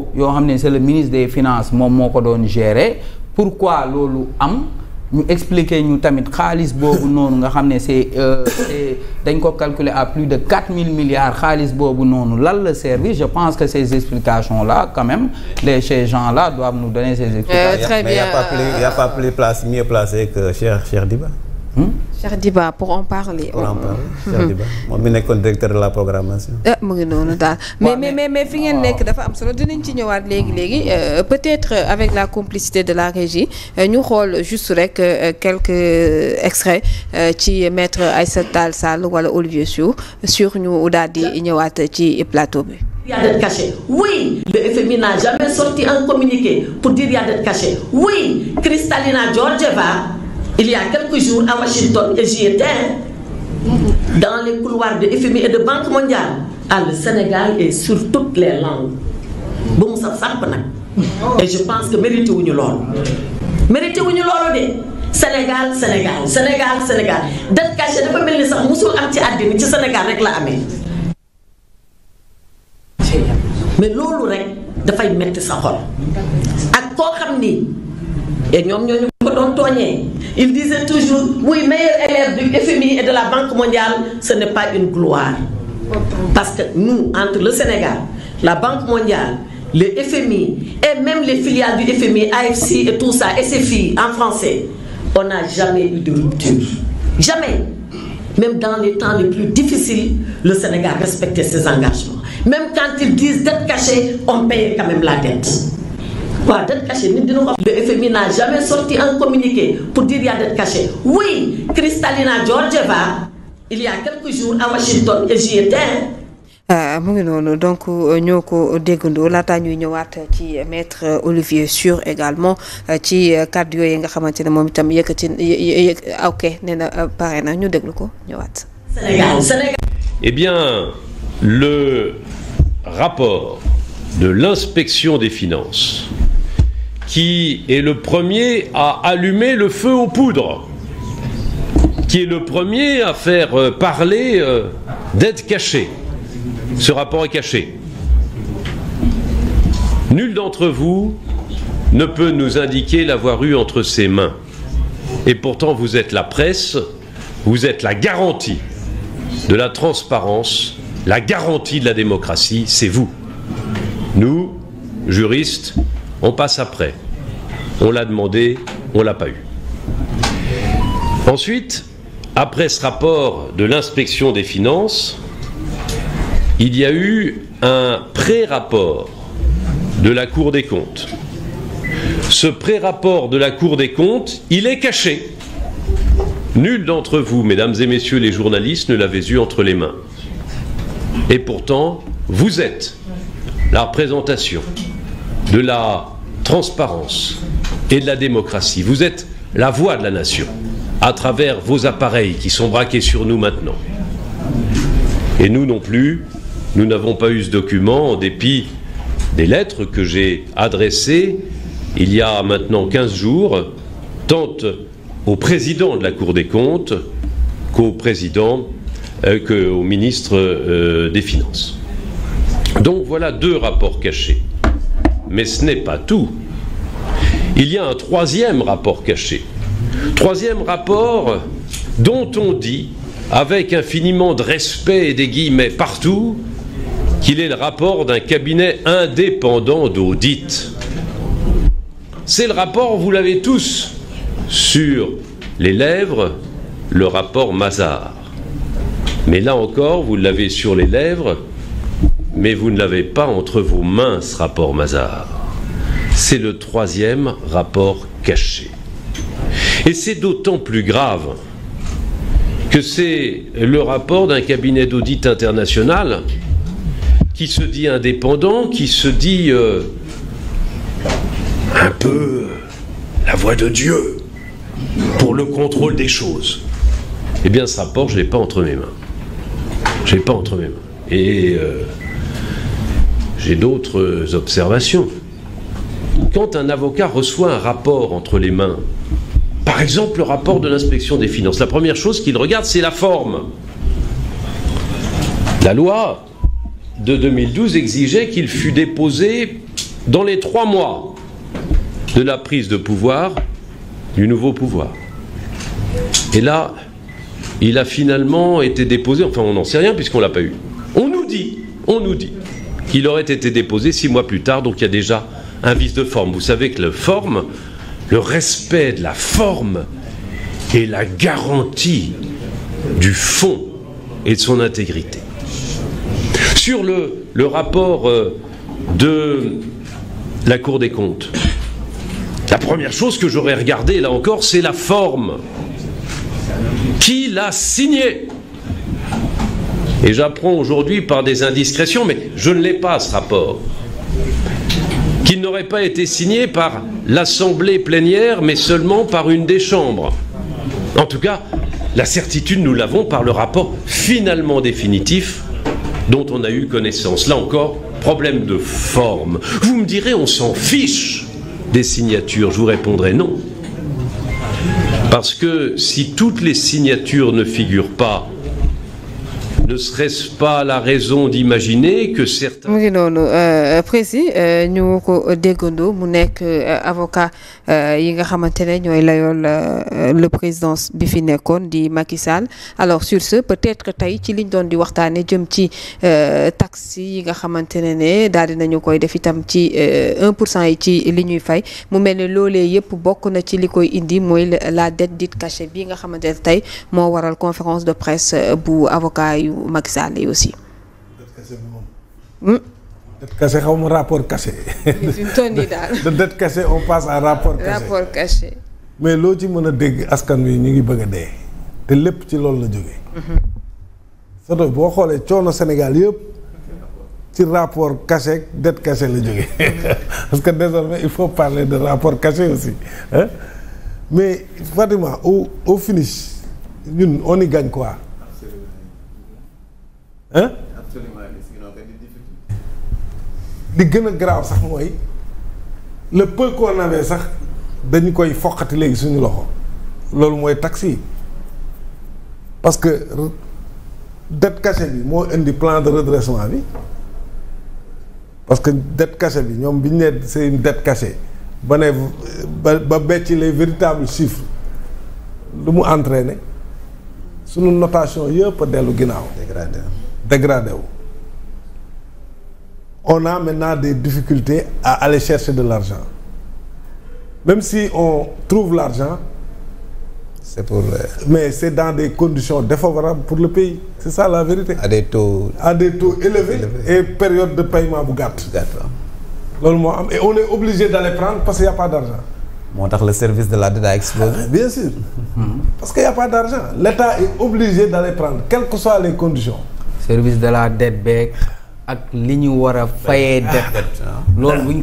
impôts yoo xam ne c'est le ministre des finances moom moo ko doon gérer pourquoi loolu am ñu expliquer ñu tamit xaalis boobu noonu nga xam ne c'est dañ ko calculer à plus de 4000 milliards xaalis boobu noonu lan la service je pense que ces explications là quand même ces gens là doivent nous donner ces explications. Très bien. Mais il y a pas mieux placé que Cheikh Diba. Cheikh Diba pour en parler. Cheikh Diba moom mi nekkoon directeur de la programmation. mu ngi noonu daal mais fi ngeen nekk dafa am solo dinañ ci ñëwaat léegi peut-être avec la complicité de la régie ñu xool juste rek quelques extraits ci maître Aïssata Tall Sall wala Olivier Sio sur ñu daal di ñëwaat ci plateau bi. Il y a d'être caché. Oui, le FMI n'a jamais sorti un communiqué pour dire il y a d'être caché. Oui, Kristalina Georgieva. Il y a quelques jours à Washington, et j'y étais, dans les couloirs de FMI et de Banque mondiale. Le Sénégal est sur toutes les langues. Bon, ça et je pense que mérite ou nous l'or. Mérite ou nous l'or de Sénégal. D'être caché, de pas mêler ça, Moussoul Amti Adini, ci Sénégal rek la amé. Mais lolu rek da fay metti sa xol. Ak ko xamni et ñom ñoo ko doon togné. Il disait toujours, oui, meilleur élève du FMI et de la Banque mondiale, ce n'est pas une gloire. Parce que nous, entre le Sénégal, la Banque mondiale, le FMI et même les filiales du FMI, AFC et tout ça, SFI en français, on n'a jamais eu de rupture. Jamais. Même dans les temps les plus difficiles, le Sénégal respectait ses engagements. Même quand ils disent d'être caché, on paye quand même la dette. Le FMI n'a jamais sorti un communiqué pour dire il y a d'être caché. Oui, Kristalina Georgieva, il y a quelques jours à Washington, et j'y étais. mu ngi noonu donc ñoo ko déggandoo laata ñuy ñëwaat ci maître Olivier Sio également ci kàddu yooyu nga xamante ne moom itam yëkkati ok nee na pare na ñu déglu ko ñëwaat. Sénégal. Eh bien, le rapport de l'inspection des finances, qui est le premier à allumer le feu aux poudres, qui est le premier à faire parler d'aide cachée. Ce rapport est caché. Nul d'entre vous ne peut nous indiquer l'avoir eu entre ses mains. Et pourtant, vous êtes la presse, vous êtes la garantie de la transparence, la garantie de la démocratie, c'est vous. Nous, juristes, on passe après. On l'a demandé, on ne l'a pas eu. Ensuite, après ce rapport de l'inspection des finances, il y a eu un pré-rapport de la Cour des comptes. Ce pré-rapport de la Cour des comptes, il est caché. Nul d'entre vous, mesdames et messieurs les journalistes, ne l'avait eu entre les mains. Et pourtant, vous êtes la représentation de la transparence et de la démocratie. Vous êtes la voix de la nation à travers vos appareils qui sont braqués sur nous maintenant. Et nous non plus, nous n'avons pas eu ce document en dépit des lettres que j'ai adressées il y a maintenant 15 jours, tant au président de la Cour des comptes qu'au ministre des Finances. Donc voilà 2 rapports cachés. Mais ce n'est pas tout. Il y a un 3e rapport caché. 3e rapport dont on dit, avec infiniment de respect et des guillemets partout, qu'il est le rapport d'un cabinet indépendant d'audit. C'est le rapport, vous l'avez tous sur les lèvres, le rapport Mazars. Mais là encore, vous l'avez sur les lèvres, mais vous ne l'avez pas entre vos mains, ce rapport Mazars. C'est le 3e rapport caché. Et c'est d'autant plus grave que c'est le rapport d'un cabinet d'audit international qui se dit indépendant, qui se dit un peu la voix de Dieu pour le contrôle des choses. Eh bien, ce rapport, je ne l'ai pas entre mes mains. Je ne l'ai pas entre mes mains. Et j'ai d'autres observations. Quand un avocat reçoit un rapport entre les mains, par exemple le rapport de l'inspection des finances, la première chose qu'il regarde, c'est la forme. La loi de 2012 exigeait qu'il fût déposé dans les 3 mois de la prise de pouvoir du nouveau pouvoir. Et là, il a finalement été déposé, enfin on n'en sait rien puisqu'on ne l'a pas eu. On nous dit qu'il aurait été déposé 6 mois plus tard, donc il y a déjà un vice de forme. Vous savez que le respect de la forme est la garantie du fond et de son intégrité. Sur le rapport de la Cour des comptes, la première chose que j'aurais regardé, là encore, c'est la forme. Qui l'a signé? Et j'apprends aujourd'hui par des indiscrétions, mais je ne l'ai pas, ce rapport, qu'il n'aurait pas été signé par l'Assemblée plénière, mais seulement par une des chambres. En tout cas, la certitude, nous l'avons par le rapport finalement définitif dont on a eu connaissance. Là encore, problème de forme. Vous me direz, on s'en fiche des signatures. Je vous répondrai non. Parce que si toutes les signatures ne figurent pas, ne serait-ce pas la raison d'imaginer que certains... mu ngi noonu précis ñu ko déggandoo mu nekk avocat yi nga xamante ne ñooy layool le président bi fi nekkoon di Macky Sall. Alors sur ce peut-être tey ci liñ doon di waxtaane jëm ci taxes yi nga xamante ne daal dinañu koy def itam ci 1% yi ci li ñuy fay mu mel ne loolee yëpp bokk na ci li koy indi mooy la dette dite cachée bi nga xamante ne tey moo waral conférence de presse bu avocat yu Macky Sall yi aussi. dette cachée xaw ma rapport caché. de dette cachée on passe à rapport caché. rapport caché. mais loo ci mën a dégg askan wi ñu ngi bëgg a dee te lépp ci loolu la jógee. surtout boo xoolee coono Sénégal yëpp ci rapport caché dette cachée la jógee parce que désormais il faut parler de rapport caché aussi hein? Mais Fatima au finish ñun on y gagne quoi. Hein? li gën a grave sax mooy le peu qu'on avait sax dañu koy foqati léegi suñu loxo loolu mooy taxes yi parce que dette cachée bi moo indi plan de redressement bi parce que dette cachée bi ñoom bi ñu nee c'est une dette cachée ba ne ba becci les véritables chiffres lu mu entraîné suñu notation yëpp a dellu ginnaaw dégradé wu. On a maintenant des difficultés à aller chercher de l'argent. Même si on trouve l'argent, c'est pour mais c'est dans des conditions défavorables pour le pays. C'est ça la vérité. à des taux élevés et période de paiement bu gàtt. loolu moo am et on est obligé d'aller prendre parce qu'il y a pas d'argent. moo tax le service de la dette a explosé. Bien sûr. Parce qu'il y a pas d'argent. L'État est obligé d'aller prendre quelles que soient les conditions. service de la dette beeg ak li ñu war a fayee dette loolu buñ